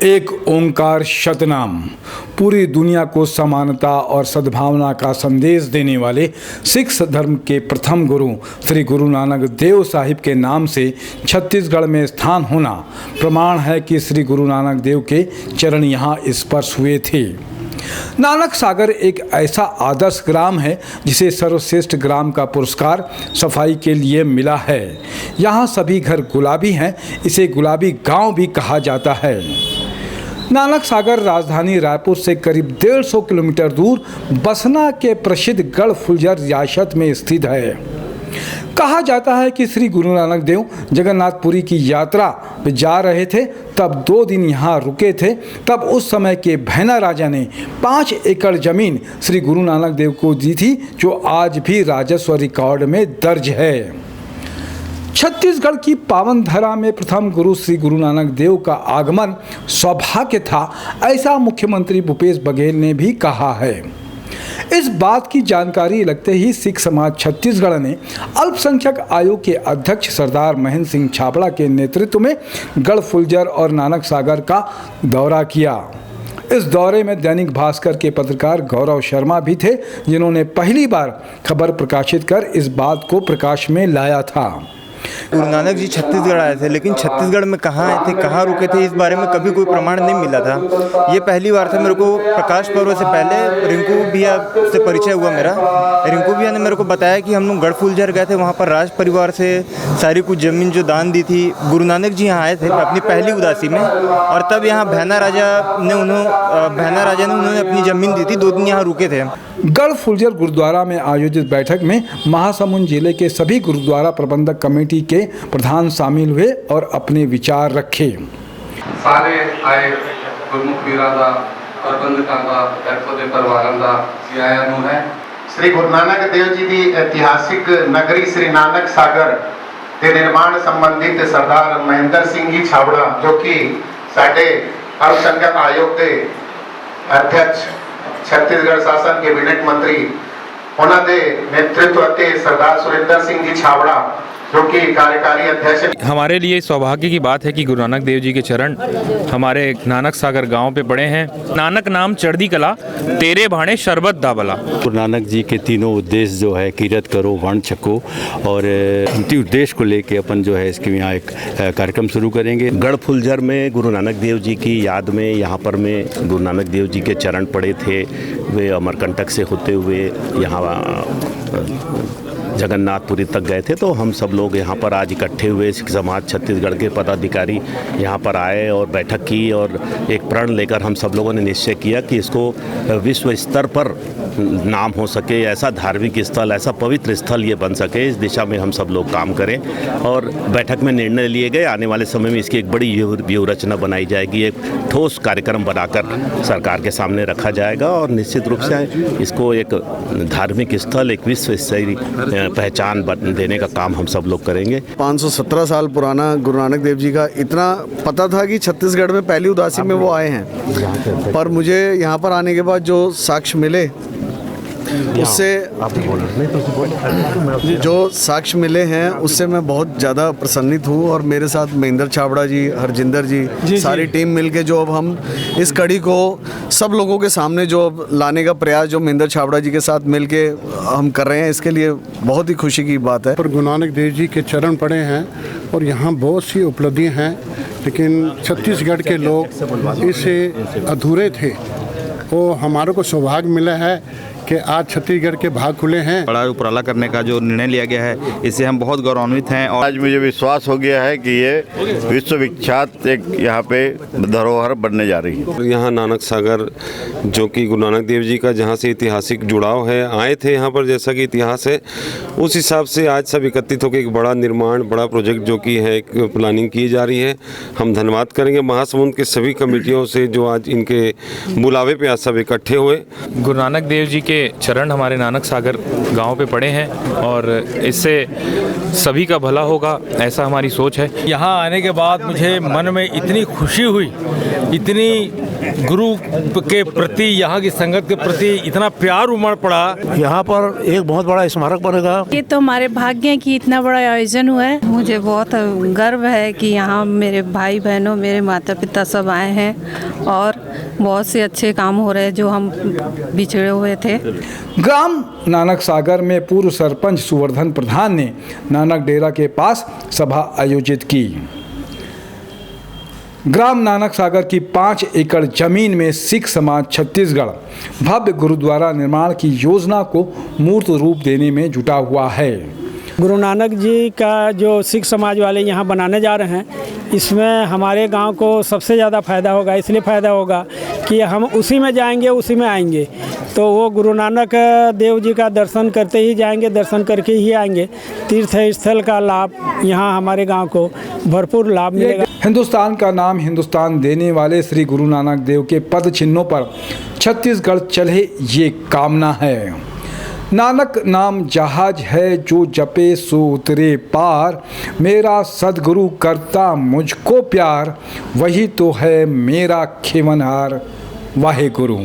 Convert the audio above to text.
एक ओंकार शतनाम पूरी दुनिया को समानता और सद्भावना का संदेश देने वाले सिख धर्म के प्रथम गुरु श्री गुरु नानक देव साहिब के नाम से छत्तीसगढ़ में स्थान होना प्रमाण है कि श्री गुरु नानक देव के चरण यहाँ स्पर्श हुए थे। नानक सागर एक ऐसा आदर्श ग्राम है जिसे सर्वश्रेष्ठ ग्राम का पुरस्कार सफाई के लिए मिला है। यहाँ सभी घर गुलाबी हैं, इसे गुलाबी गांव भी कहा जाता है। नानक सागर राजधानी रायपुर से करीब 150 किलोमीटर दूर बसना के प्रसिद्ध गढ़फुलझर रियासत में स्थित है। कहा जाता है कि श्री गुरु नानक देव जगन्नाथपुरी की यात्रा में जा रहे थे, तब 2 दिन यहाँ रुके थे। तब उस समय के भैना राजा ने 5 एकड़ जमीन श्री गुरु नानक देव को दी थी, जो आज भी राजस्व रिकॉर्ड में दर्ज है। छत्तीसगढ़ की पावन धरा में प्रथम गुरु श्री गुरु नानक देव का आगमन सौभाग्य था, ऐसा मुख्यमंत्री भूपेश बघेल ने भी कहा है। इस बात की जानकारी लगते ही सिख समाज छत्तीसगढ़ ने अल्पसंख्यक आयोग के अध्यक्ष सरदार महेंद्र सिंह छाबड़ा के नेतृत्व में गढ़फुलझर और नानक सागर का दौरा किया। इस दौरे में दैनिक भास्कर के पत्रकार गौरव शर्मा भी थे, जिन्होंने पहली बार खबर प्रकाशित कर इस बात को प्रकाश में लाया था। गुरु नानक जी छत्तीसगढ़ आए थे, लेकिन छत्तीसगढ़ में कहाँ आए थे, कहाँ रुके थे, इस बारे में कभी कोई प्रमाण नहीं मिला था। ये पहली बार था। मेरे को प्रकाश पर्व से पहले रिंकू भैया से परिचय हुआ मेरा। रिंकू भैया ने मेरे को बताया कि हम लोग गढ़फुलझर गए थे, वहाँ पर राज परिवार से सारी कुछ ज़मीन जो दान दी थी, गुरु नानक जी यहाँ आए थे अपनी पहली उदासी में, और तब यहाँ भैना राजा ने उन्होंने अपनी ज़मीन दी थी। 2 दिन यहाँ रुके थे। गढ़फुलझर गुरुद्वारा में आयोजित बैठक में महासमुंद जिले के सभी गुरुद्वारा प्रबंधक कमेटी के प्रधान शामिल हुए और अपने विचार रखे। सारे आए गुरमुख वीरादा प्रबंधकां दा बैठो दे परिवारां दा सियाया नूं है। श्री गुरु नानक देव जी की ऐतिहासिक नगरी श्री नानक सागर के निर्माण संबंधित सरदार महेंद्र सिंह जी छाबड़ा, जो कि साडे अल्पसंख्यक आयोग के अध्यक्ष छत्तीसगढ़ शासन के कैबिनेट मंत्री, उन्होंने नेतृत्व ते सरदार सुरेंद्र सिंह जी छाबड़ा, जो कि कार्यकारी अध्यक्ष। हमारे लिए सौभाग्य की बात है कि गुरु नानक देव जी के चरण हमारे नानक सागर गांव पे पड़े हैं। नानक नाम चढ़दी कला, तेरे भाणे शरबत दाबला। गुरु नानक जी के तीनों उद्देश्य जो है, कीरत करो, वर्ण छको, और उनके उद्देश्य को लेके अपन जो है इसके यहाँ एक कार्यक्रम शुरू करेंगे। गढ़फुलझर में गुरु नानक देव जी की याद में यहाँ पर में गुरु नानक देव जी के चरण पड़े थे। वे अमरकंटक से होते हुए यहाँ जगन्नाथपुरी तक गए थे। तो हम सब लोग यहाँ पर आज इकट्ठे हुए सिख समाज छत्तीसगढ़ के पदाधिकारी यहाँ पर आए और बैठक की, और एक प्रण लेकर हम सब लोगों ने निश्चय किया कि इसको विश्व स्तर पर नाम हो सके, ऐसा धार्मिक स्थल, ऐसा पवित्र स्थल ये बन सके, इस दिशा में हम सब लोग काम करें। और बैठक में निर्णय लिए गए, आने वाले समय में इसकी एक बड़ी व्यूह रचना बनाई जाएगी, एक ठोस कार्यक्रम बनाकर सरकार के सामने रखा जाएगा, और निश्चित रूप से इसको एक धार्मिक स्थल, एक विश्व स्तरीय पहचान देने का काम हम सब लोग करेंगे। 517 साल पुराना गुरु नानक देव जी का इतना पता था कि छत्तीसगढ़ में पहली उदासी में वो आए हैं, पर मुझे यहाँ पर आने के बाद जो साक्ष्य मिले, उससे मैं बहुत ज़्यादा प्रसन्नित हूँ। और मेरे साथ महेंद्र छाबड़ा जी, हरजिंदर जी, सारी टीम मिलके जो अब हम इस कड़ी को सब लोगों के सामने जो अब लाने का प्रयास जो महेंद्र छाबड़ा जी के साथ मिलके हम कर रहे हैं, इसके लिए बहुत ही खुशी की बात है। पर गुरु नानक देव जी के चरण पड़े हैं और यहाँ बहुत सी उपलब्धियाँ हैं, लेकिन छत्तीसगढ़ के लोग इससे अधूरे थे। वो हमारे को सौभाग्य मिला है कि आज छत्तीसगढ़ के भाग खुले हैं। बड़ा उपराला करने का जो निर्णय लिया गया है, इससे हम बहुत गौरवान्वित हैं। और आज मुझे विश्वास हो गया है कि ये विश्व विख्यात एक यहाँ पे धरोहर बनने जा रही है। यहाँ नानक सागर जो कि गुरु नानक देव जी का जहाँ से ऐतिहासिक जुड़ाव है, आए थे यहाँ पर, जैसा कि इतिहास है उस हिसाब से आज सब एकत्रित होकर एक बड़ा निर्माण, बड़ा प्रोजेक्ट जो कि है, एक प्लानिंग की जा रही है। हम धन्यवाद करेंगे महासमुंद के सभी कमेटियों से जो आज इनके बुलावे पे आज सब इकट्ठे हुए। गुरु नानक देव जी के के चरण हमारे नानक सागर गांव पे पड़े हैं और इससे सभी का भला होगा, ऐसा हमारी सोच है। यहाँ आने के बाद मुझे मन में इतनी खुशी हुई, इतनी गुरु के प्रति, यहाँ की संगत के प्रति इतना प्यार उमड़ पड़ा। यहाँ पर एक बहुत बड़ा स्मारक बनेगा। ये तो हमारे भाग्य की इतना बड़ा आयोजन हुआ है। मुझे बहुत गर्व है कि यहाँ मेरे भाई बहनों, मेरे माता पिता सब आए हैं और बहुत से अच्छे काम हो रहे हैं जो हम बिछड़े हुए थे। ग्राम नानक सागर में पूर्व सरपंच सुवर्धन प्रधान ने नानक डेरा के पास सभा आयोजित की। ग्राम नानक सागर की 5 एकड़ जमीन में सिख समाज छत्तीसगढ़ भव्य गुरुद्वारा निर्माण की योजना को मूर्त रूप देने में जुटा हुआ है। गुरु नानक जी का जो सिख समाज वाले यहाँ बनाने जा रहे हैं, इसमें हमारे गांव को सबसे ज़्यादा फ़ायदा होगा। इसलिए फ़ायदा होगा कि हम उसी में जाएंगे, उसी में आएंगे, तो वो गुरु नानक देव जी का दर्शन करते ही जाएंगे, दर्शन करके ही आएंगे। तीर्थ स्थल का लाभ यहाँ हमारे गांव को भरपूर लाभ मिलेगा। हिंदुस्तान का नाम हिंदुस्तान देने वाले श्री गुरु नानक देव के पद चिन्हों पर छत्तीसगढ़ चले, ये कामना है। नानक नाम जहाज है जो जपे सो उतरे पार, मेरा सदगुरु करता मुझको प्यार, वही तो है मेरा खेवनहार वाहे गुरु।